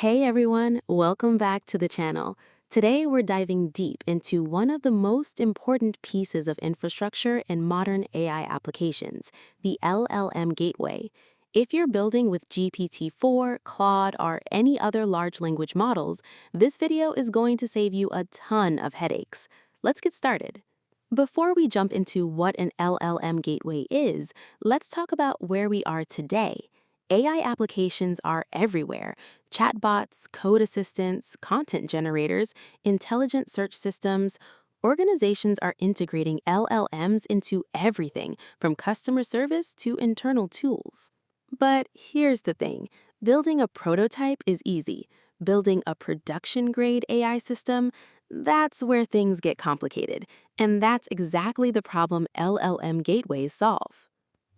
Hey everyone, welcome back to the channel. Today we're diving deep into one of the most important pieces of infrastructure in modern AI applications, the LLM Gateway. If you're building with GPT-4, Claude, or any other large language models, this video is going to save you a ton of headaches. Let's get started. Before we jump into what an LLM Gateway is, let's talk about where we are today. AI applications are everywhere. Chatbots, code assistants, content generators, intelligent search systems. Organizations are integrating LLMs into everything, from customer service to internal tools. But here's the thing. Building a prototype is easy. Building a production-grade AI system, that's where things get complicated. And that's exactly the problem LLM gateways solve.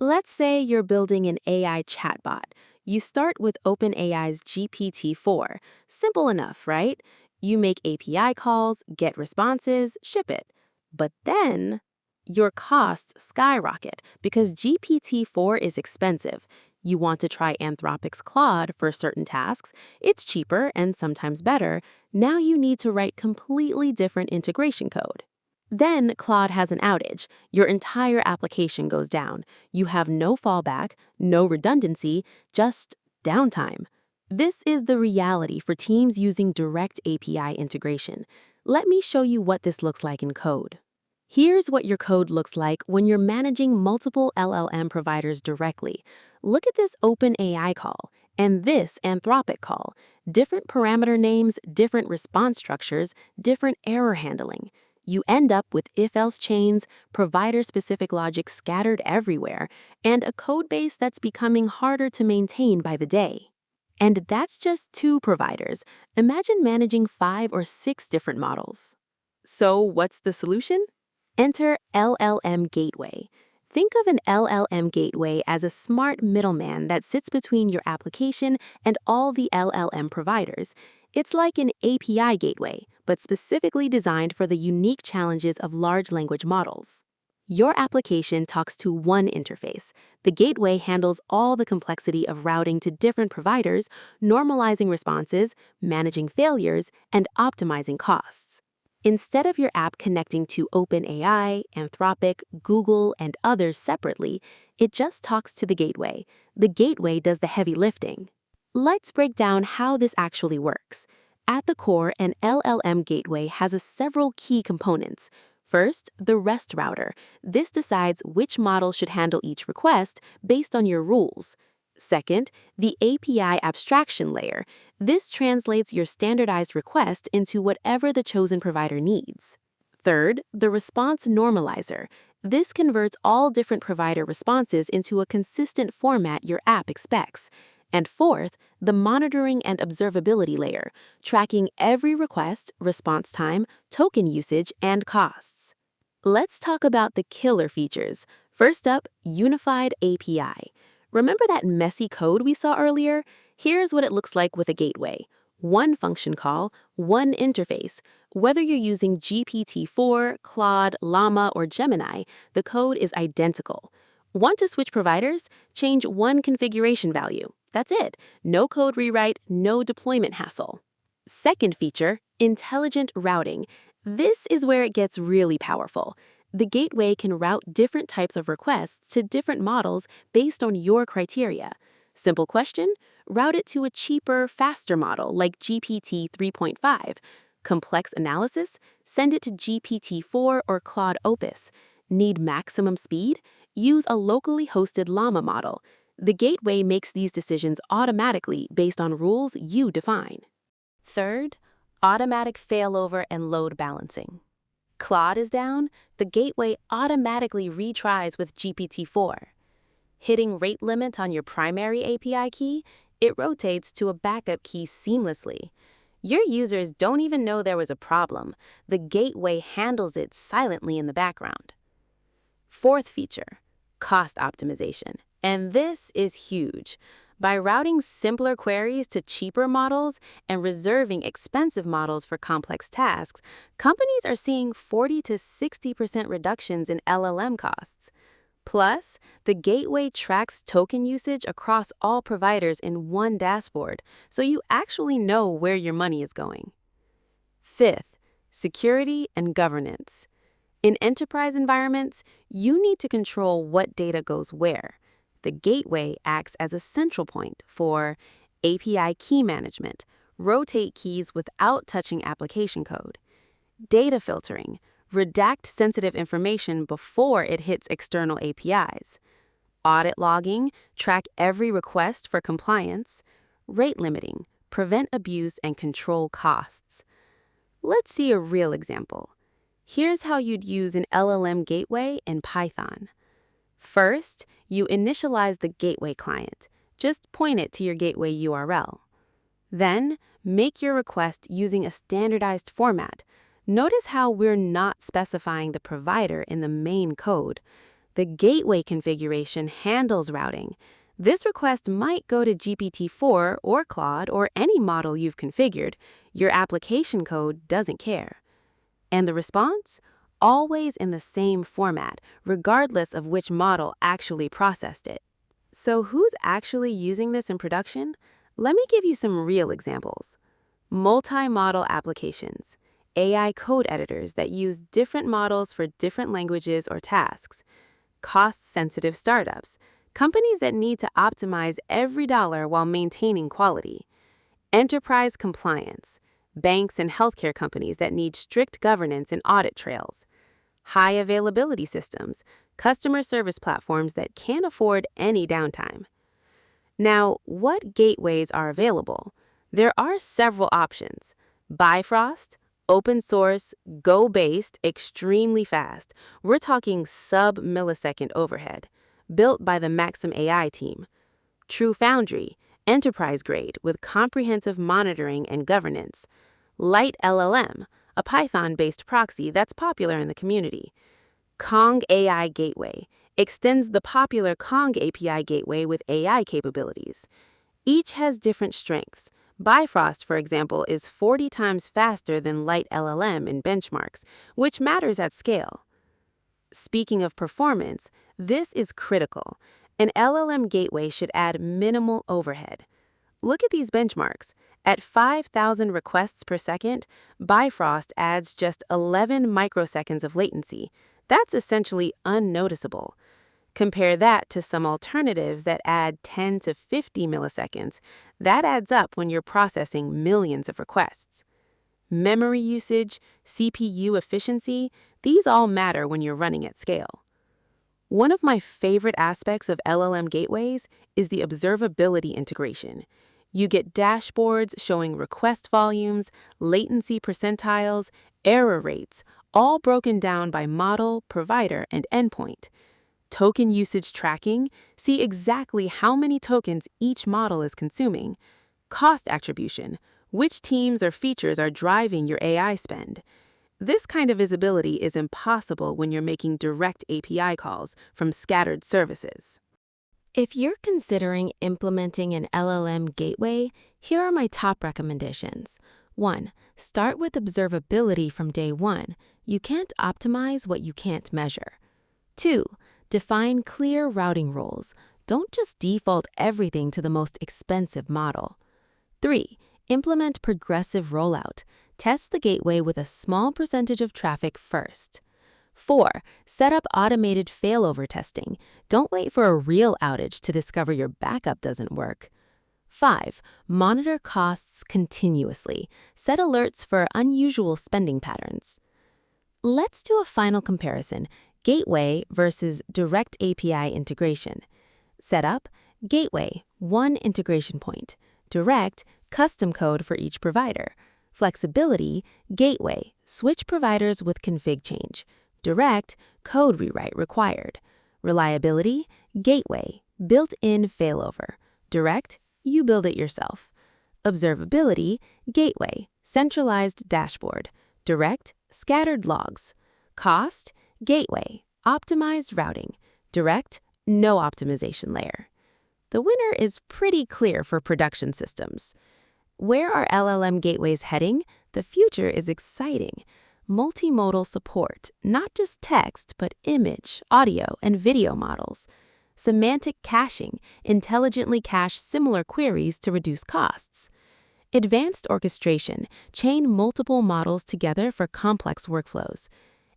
Let's say you're building an AI chatbot. You start with OpenAI's GPT-4. Simple enough, right? You make API calls, get responses, ship it. But then your costs skyrocket because GPT-4 is expensive. You want to try Anthropic's Claude for certain tasks. It's cheaper and sometimes better. Now you need to write completely different integration code. Then Claude has an outage. Your entire application goes down. You have no fallback, no redundancy, just downtime. This is the reality for teams using direct API integration. Let me show you what this looks like in code. Here's what your code looks like when you're managing multiple LLM providers directly. Look at this OpenAI call and this Anthropic call. Different parameter names, different response structures, different error handling. You end up with if-else chains, provider-specific logic scattered everywhere, and a code base that's becoming harder to maintain by the day. And that's just two providers. Imagine managing 5 or 6 different models. So what's the solution? Enter LLM Gateway. Think of an LLM gateway as a smart middleman that sits between your application and all the LLM providers. It's like an API gateway, but specifically designed for the unique challenges of large language models. Your application talks to one interface. The gateway handles all the complexity of routing to different providers, normalizing responses, managing failures, and optimizing costs. Instead of your app connecting to OpenAI, Anthropic, Google, and others separately, it just talks to the gateway. The gateway does the heavy lifting. Let's break down how this actually works. At the core, an LLM gateway has several key components. First, the REST router. This decides which model should handle each request based on your rules. Second, the API abstraction layer. This translates your standardized request into whatever the chosen provider needs. Third, the response normalizer. This converts all different provider responses into a consistent format your app expects. And fourth, the monitoring and observability layer, tracking every request, response time, token usage, and costs. Let's talk about the killer features. First up, Unified API. Remember that messy code we saw earlier? Here's what it looks like with a gateway. One function call, one interface. Whether you're using GPT-4, Claude, Llama, or Gemini, the code is identical. Want to switch providers? Change one configuration value. That's it. No code rewrite, no deployment hassle. Second feature, intelligent routing. This is where it gets really powerful. The gateway can route different types of requests to different models based on your criteria. Simple question? Route it to a cheaper, faster model like GPT 3.5. Complex analysis? Send it to GPT-4 or Claude Opus. Need maximum speed? Use a locally hosted Llama model. The gateway makes these decisions automatically based on rules you define. Third, automatic failover and load balancing. Claude is down, the gateway automatically retries with GPT-4. Hitting rate limit on your primary API key, it rotates to a backup key seamlessly. Your users don't even know there was a problem. The gateway handles it silently in the background. Fourth feature, cost optimization. And this is huge. By routing simpler queries to cheaper models and reserving expensive models for complex tasks, companies are seeing 40 to 60% reductions in LLM costs. Plus, the gateway tracks token usage across all providers in one dashboard, so you actually know where your money is going. Fifth, security and governance. In enterprise environments, you need to control what data goes where. The gateway acts as a central point for API key management, rotate keys without touching application code, data filtering, redact sensitive information before it hits external APIs, audit logging, track every request for compliance, rate limiting, prevent abuse and control costs. Let's see a real example. Here's how you'd use an LLM gateway in Python. First, you initialize the gateway client. Just point it to your gateway URL. Then, make your request using a standardized format. Notice how we're not specifying the provider in the main code. The gateway configuration handles routing. This request might go to GPT-4 or Claude or any model you've configured. Your application code doesn't care. And the response? Always in the same format, regardless of which model actually processed it. So who's actually using this in production? Let me give you some real examples. Multi-model applications, AI code editors that use different models for different languages or tasks, cost-sensitive startups, companies that need to optimize every dollar while maintaining quality, enterprise compliance, banks and healthcare companies that need strict governance and audit trails, high availability systems, customer service platforms that can't afford any downtime. Now, what gateways are available? There are several options. Bifrost, open source, Go-based, extremely fast. We're talking sub-millisecond overhead. Built by the Maxim AI team. True Foundry, enterprise grade with comprehensive monitoring and governance. Light LLM, a Python-based proxy that's popular in the community. Kong AI Gateway, extends the popular Kong API gateway with AI capabilities. Each has different strengths. Bifrost, for example, is 40 times faster than Light LLM in benchmarks, which matters at scale. Speaking of performance, this is critical. An LLM gateway should add minimal overhead. Look at these benchmarks. At 5,000 requests per second, Bifrost adds just 11 microseconds of latency. That's essentially unnoticeable. Compare that to some alternatives that add 10 to 50 milliseconds. That adds up when you're processing millions of requests. Memory usage, CPU efficiency, these all matter when you're running at scale. One of my favorite aspects of LLM gateways is the observability integration. You get dashboards showing request volumes, latency percentiles, error rates, all broken down by model, provider, and endpoint. Token usage tracking, see exactly how many tokens each model is consuming. Cost attribution, which teams or features are driving your AI spend. This kind of visibility is impossible when you're making direct API calls from scattered services. If you're considering implementing an LLM gateway, here are my top recommendations. 1. Start with observability from day one. You can't optimize what you can't measure. 2. Define clear routing rules. Don't just default everything to the most expensive model. 3. Implement progressive rollout. Test the gateway with a small percentage of traffic first. 4. Set up automated failover testing. Don't wait for a real outage to discover your backup doesn't work. 5. Monitor costs continuously. Set alerts for unusual spending patterns. Let's do a final comparison, gateway versus direct API integration. Setup, gateway, one integration point. Direct, custom code for each provider. Flexibility, gateway, switch providers with config change. Direct, code rewrite required. Reliability, gateway, built-in failover. Direct, you build it yourself. Observability, gateway, centralized dashboard. Direct, scattered logs. Cost, gateway, optimized routing. Direct, no optimization layer. The winner is pretty clear for production systems. Where are LLM gateways heading? The future is exciting. multimodal support, not just text, but image, audio, and video models. Semantic caching, intelligently cache similar queries to reduce costs. Advanced orchestration, chain multiple models together for complex workflows.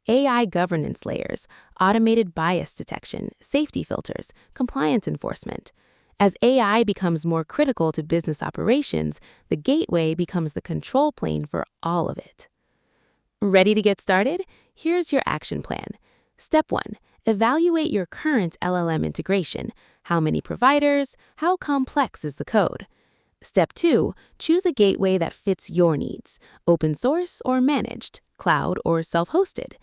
AI governance layers, automated bias detection, safety filters, compliance enforcement. As AI becomes more critical to business operations, the gateway becomes the control plane for all of it. Ready to get started? Here's your action plan. Step 1. Evaluate your current LLM integration. How many providers? How complex is the code? Step 2. Choose a gateway that fits your needs, open source or managed, cloud or self-hosted.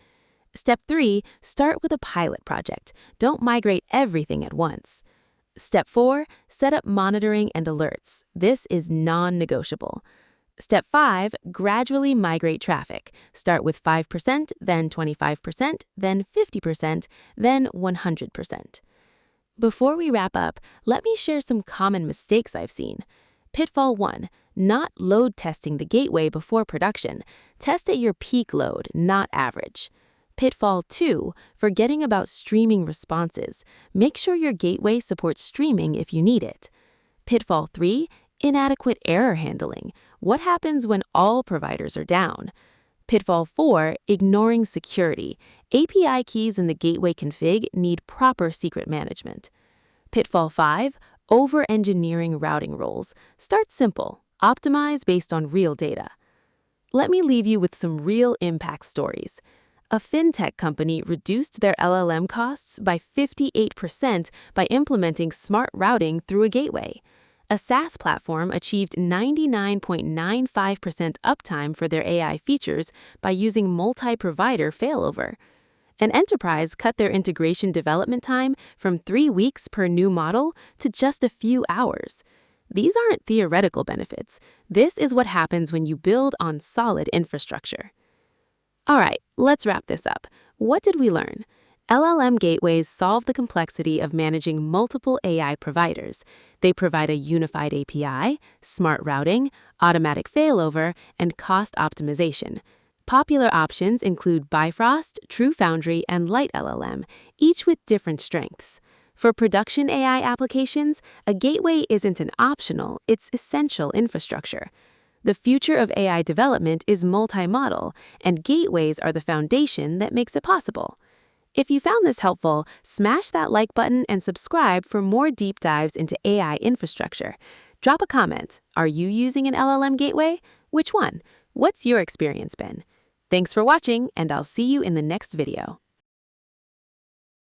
Step 3. Start with a pilot project. Don't migrate everything at once. Step 4. Set up monitoring and alerts. This is non-negotiable. Step 5. Gradually migrate traffic. Start with 5%, then 25%, then 50%, then 100%. Before we wrap up, let me share some common mistakes I've seen. Pitfall 1. Not load testing the gateway before production. Test at your peak load, not average. Pitfall 2. Forgetting about streaming responses. Make sure your gateway supports streaming if you need it. Pitfall 3. Inadequate error handling. What happens when all providers are down? Pitfall 4. Ignoring security. API keys in the gateway config need proper secret management. Pitfall 5. Over-engineering routing rules. Start simple. Optimize based on real data. Let me leave you with some real impact stories. A fintech company reduced their LLM costs by 58% by implementing smart routing through a gateway. A SaaS platform achieved 99.95% uptime for their AI features by using multi-provider failover. An enterprise cut their integration development time from 3 weeks per new model to just a few hours. These aren't theoretical benefits. This is what happens when you build on solid infrastructure. All right, let's wrap this up. What did we learn? LLM gateways solve the complexity of managing multiple AI providers. They provide a unified API, smart routing, automatic failover, and cost optimization. Popular options include Bifrost, True Foundry, and Light LLM, each with different strengths. For production AI applications, a gateway isn't an optional, it's essential infrastructure. The future of AI development is multi-model, and gateways are the foundation that makes it possible. If you found this helpful, smash that like button and subscribe for more deep dives into AI infrastructure. Drop a comment. Are you using an LLM gateway? Which one? What's your experience been? Thanks for watching, and I'll see you in the next video.